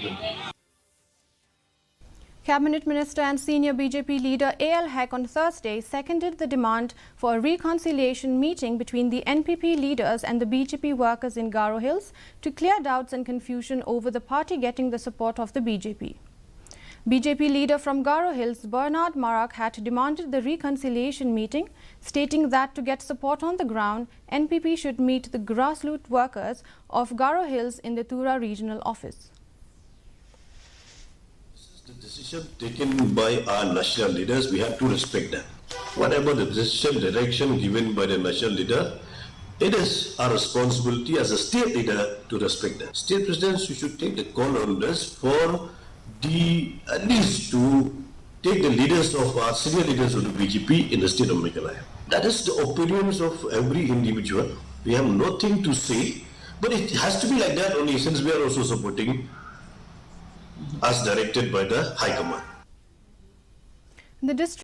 2020. Cabinet Minister and senior BJP leader A.L. Haq on Thursday seconded the demand for a reconciliation meeting between the NPP leaders and the BJP workers in Garo Hills to clear doubts and confusion over the party getting the support of the BJP. BJP leader from Garo Hills, Bernard Marak, had demanded the reconciliation meeting, stating that to get support on the ground, NPP should meet the grassroots workers of Garo Hills in the Tura regional office. The decision taken by our national leaders, we have to respect that. Whatever the decision, direction given by the national leader, it is our responsibility as a state leader to respect that. State presidents, you should take the call on this for at least to take the leaders of our senior leaders of the BJP in the state of Meghalaya. That is the opinions of every individual. We have nothing to say, but it has to be like that only, since we are also supporting as directed by the High Command. The district